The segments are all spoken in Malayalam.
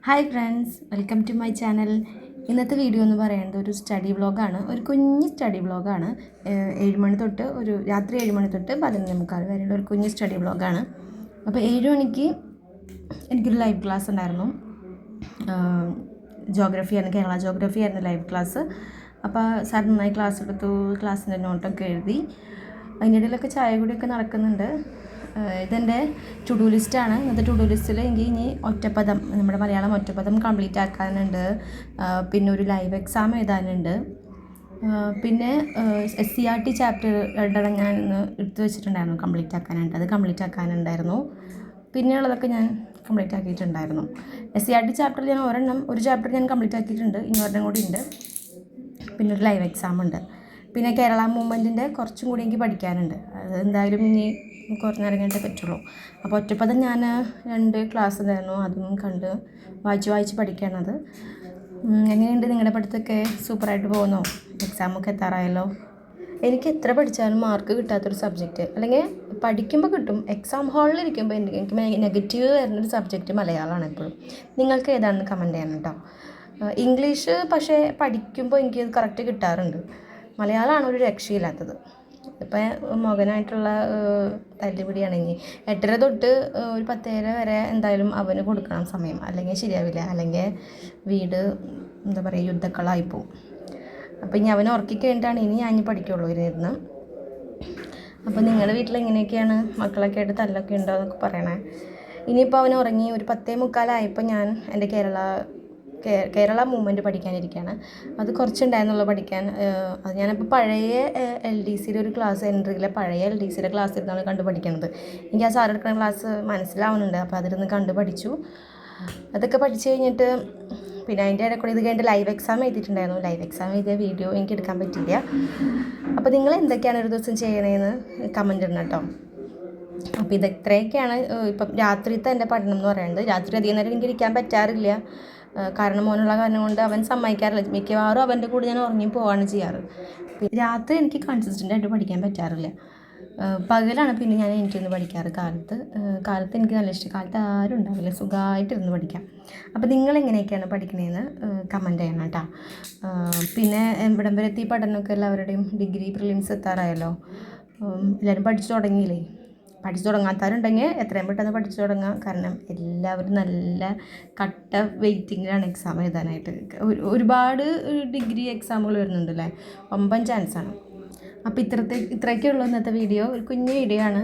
Hi friends, welcome to my channel. ഇന്നത്തെ വീഡിയോ എന്ന് പറയുന്നത് ഒരു സ്റ്റഡി വ്ളോഗാണ്. ഒരു കുഞ്ഞ് സ്റ്റഡി വ്ളോഗാണ്. 7 മണി തൊട്ട് രാത്രി 7 മണി തൊട്ട് 11:45 വരെയുള്ള ഒരു കുഞ്ഞ് സ്റ്റഡി വ്ളോഗാണ്. അപ്പോൾ 7 മണിക്ക് എനിക്കൊരു ലൈവ് ക്ലാസ് ഉണ്ടായിരുന്നു. ജോഗ്രഫിയാണ്, കേരള ജോഗ്രഫി ആയിരുന്നു ലൈവ് ക്ലാസ്. അപ്പോൾ സാർ നന്നായി ക്ലാസ് എടുത്തു, ക്ലാസ്സിൻ്റെ നോട്ടൊക്കെ എഴുതി. അതിൻ്റെ ഇടയിലൊക്കെ ചായ കൂടിയൊക്കെ നടക്കുന്നുണ്ട്. ഇതെൻ്റെ ടു ഡു ലിസ്റ്റാണ്. ഇന്നത്തെ ടു ഡു ലിസ്റ്റിൽ എനിക്ക് ഇനി ഒറ്റപ്പദം, നമ്മുടെ മലയാളം ഒറ്റപ്പദം കംപ്ലീറ്റ് ആക്കാനുണ്ട്. പിന്നെ ഒരു ലൈവ് എക്സാം എഴുതാനുണ്ട്. പിന്നെ SCERT ചാപ്റ്റർ 2 ഞാൻ ഇന്ന് എടുത്തു വെച്ചിട്ടുണ്ടായിരുന്നു, കംപ്ലീറ്റ് ആക്കാനുണ്ട്. അത് കംപ്ലീറ്റ് ആക്കാനുണ്ടായിരുന്നു. പിന്നെയുള്ളതൊക്കെ ഞാൻ കംപ്ലീറ്റ് ആക്കിയിട്ടുണ്ടായിരുന്നു. SCERT ചാപ്റ്ററിൽ ഞാൻ ഒരു ചാപ്റ്റർ ഞാൻ കംപ്ലീറ്റ് ആക്കിയിട്ടുണ്ട്. ഇനി ഒരെണ്ണം കൂടി ഉണ്ട്. പിന്നെ ഒരു ലൈവ് എക്സാം ഉണ്ട്. പിന്നെ കേരള മൂവ്മെൻറ്റിൻ്റെ കുറച്ചും കൂടി എനിക്ക് പഠിക്കാനുണ്ട്. അത് എന്തായാലും ഇനി കുറച്ച് നേരം കഴിഞ്ഞിട്ടേ പറ്റുള്ളൂ. അപ്പോൾ ഒറ്റപ്പദം ഞാൻ 2 ക്ലാസ് ഉണ്ടായിരുന്നു, അതും കണ്ട് വായിച്ച് പഠിക്കണത്. എങ്ങനെയുണ്ട് നിങ്ങളുടെ പഠിത്തമൊക്കെ? സൂപ്പറായിട്ട് പോകുന്നോ? എക്സാമൊക്കെ എത്താറായല്ലോ. എനിക്ക് എത്ര പഠിച്ചാലും മാർക്ക് കിട്ടാത്തൊരു സബ്ജക്റ്റ്, അല്ലെങ്കിൽ പഠിക്കുമ്പോൾ കിട്ടും, എക്സാം ഹാളിലിരിക്കുമ്പോൾ എനിക്ക് നെഗറ്റീവ് വരുന്നൊരു സബ്ജക്റ്റ് മലയാളമാണ് എപ്പോഴും. നിങ്ങൾക്ക് ഏതാണെന്ന് കമൻറ്റ് ചെയ്യണം കേട്ടോ. ഇംഗ്ലീഷ് പക്ഷേ പഠിക്കുമ്പോൾ എനിക്ക് കറക്റ്റ് കിട്ടാറുണ്ട്. മലയാളമാണ് ഒരു രക്ഷയില്ലാത്തത്. ഇപ്പം മകനായിട്ടുള്ള തല്ലുപിടിയാണ്. ഇനി 8:30 തൊട്ട് ഒരു 10:30 വരെ എന്തായാലും അവന് കൊടുക്കണം സമയം, അല്ലെങ്കിൽ ശരിയാവില്ല. അല്ലെങ്കിൽ വീട് എന്താ പറയുക, യുദ്ധക്കളായിപ്പോവും. അപ്പോൾ ഇനി അവനെ ഉറക്കി കഴിഞ്ഞിട്ടാണ് ഇനി ഞാൻ പഠിക്കുള്ളൂ ഇരുന്ന്. അപ്പോൾ നിങ്ങളുടെ വീട്ടിൽ എങ്ങനെയൊക്കെയാണ്? മക്കളൊക്കെ ആയിട്ട് തല്ലൊക്കെ ഉണ്ടോ എന്നൊക്കെ പറയണേ. ഇനിയിപ്പോൾ അവൻ ഉറങ്ങി ഒരു 10:45 ഞാൻ എൻ്റെ കേരള മൂവ്മെൻറ്റ് പഠിക്കാനിരിക്കുകയാണ്. അത് കുറച്ചുണ്ടായിരുന്നുള്ളൂ പഠിക്കാൻ. അത് ഞാനിപ്പോൾ പഴയ LDCയുടെ ഒരു ക്ലാസ്, എൻട്രിയിലെ പഴയ LDCയുടെ ക്ലാസ് ഇരുന്നാണ് കണ്ടു പഠിക്കുന്നത്. എനിക്ക് ആ സാർ എടുക്കുന്ന ക്ലാസ് മനസ്സിലാവുന്നുണ്ട്. അപ്പോൾ അതിരുന്ന് കണ്ടു പഠിച്ചു. അതൊക്കെ പഠിച്ചു കഴിഞ്ഞിട്ട് പിന്നെ അതിൻ്റെ ഇടയിൽ കൂടി ഇത് കഴിഞ്ഞിട്ട് ലൈവ് എക്സാം എഴുതിയിട്ടുണ്ടായിരുന്നു. ലൈവ് എക്സാം എഴുതിയ വീഡിയോ എനിക്ക് എടുക്കാൻ പറ്റില്ല. അപ്പോൾ നിങ്ങൾ എന്തൊക്കെയാണ് ഒരു ദിവസം ചെയ്യണതെന്ന് കമൻറ്റ് ഇടണം കേട്ടോ. അപ്പോൾ ഇത്രയൊക്കെയാണ് ഇപ്പം രാത്രിത്തെ എൻ്റെ പഠനം എന്ന് പറയുന്നത്. രാത്രി അധികം നേരം എനിക്ക് ഇരിക്കാൻ പറ്റാറില്ല. കാരണം മോനുള്ള കാരണം കൊണ്ട് അവൻ സമ്മതിക്കാറില്ല. മിക്കവാറും അവൻ്റെ കൂടെ ഞാൻ ഉറങ്ങി പോവാണ് ചെയ്യാറ്. രാത്രി എനിക്ക് കൺസിസ്റ്റൻ്റായിട്ട് പഠിക്കാൻ പറ്റാറില്ല. പകലാണ് പിന്നെ ഞാൻ എനിക്കൊന്ന് പഠിക്കാറ്. കാലത്ത് എനിക്ക് നല്ല ഇഷ്ടം. കാലത്ത് ആരും ഉണ്ടാവില്ല, സുഖമായിട്ടിരുന്ന് പഠിക്കാം. അപ്പോൾ നിങ്ങളെങ്ങനെയൊക്കെയാണ് പഠിക്കണതെന്ന് കമൻറ്റ് ചെയ്യണം കേട്ടോ. പിന്നെ ഇവിടം വരെ എത്തി പഠനമൊക്കെ എല്ലാവരുടെയും ഡിഗ്രി പ്രിലിംസ് എത്താറായല്ലോ. എല്ലാവരും പഠിച്ചു തുടങ്ങിയില്ലേ? പഠിച്ചു തുടങ്ങാത്തവരുണ്ടെങ്കിൽ എത്രയും പെട്ടെന്ന് പഠിച്ചു തുടങ്ങുക. കാരണം എല്ലാവരും നല്ല കട്ട വെയിറ്റിങ്ങിലാണ് എക്സാം എഴുതാനായിട്ട്. ഒരുപാട് ഡിഗ്രി എക്സാമുകൾ വരുന്നുണ്ടല്ലേ, 9 ചാൻസാണ്. അപ്പോൾ ഇത്രയൊക്കെ ഉള്ളൂ ഇന്നത്തെ വീഡിയോ. ഒരു കുഞ്ഞു വീഡിയോ ആണ്.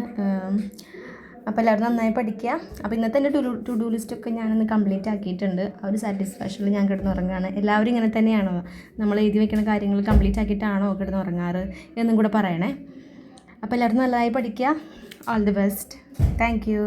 അപ്പോൾ എല്ലാവരും നന്നായി പഠിക്കുക. അപ്പോൾ ഇന്നത്തെ എൻ്റെ ടു ഡു ലിസ്റ്റൊക്കെ ഞാനൊന്ന് കംപ്ലീറ്റ് ആക്കിയിട്ടുണ്ട്. ആ ഒരു സാറ്റിസ്ഫാക്ഷനിൽ ഞാൻ കിടന്നുറങ്ങുകയാണ്. എല്ലാവരും ഇങ്ങനെ തന്നെയാണോ? നമ്മൾ എഴുതി വയ്ക്കുന്ന കാര്യങ്ങൾ കംപ്ലീറ്റ് ആക്കിയിട്ടാണോ കിടന്നുറങ്ങാറ് എന്നും കൂടെ പറയണേ. അപ്പോൾ എല്ലാവരും നല്ലതായി പഠിക്കുക. All the best. Thank you.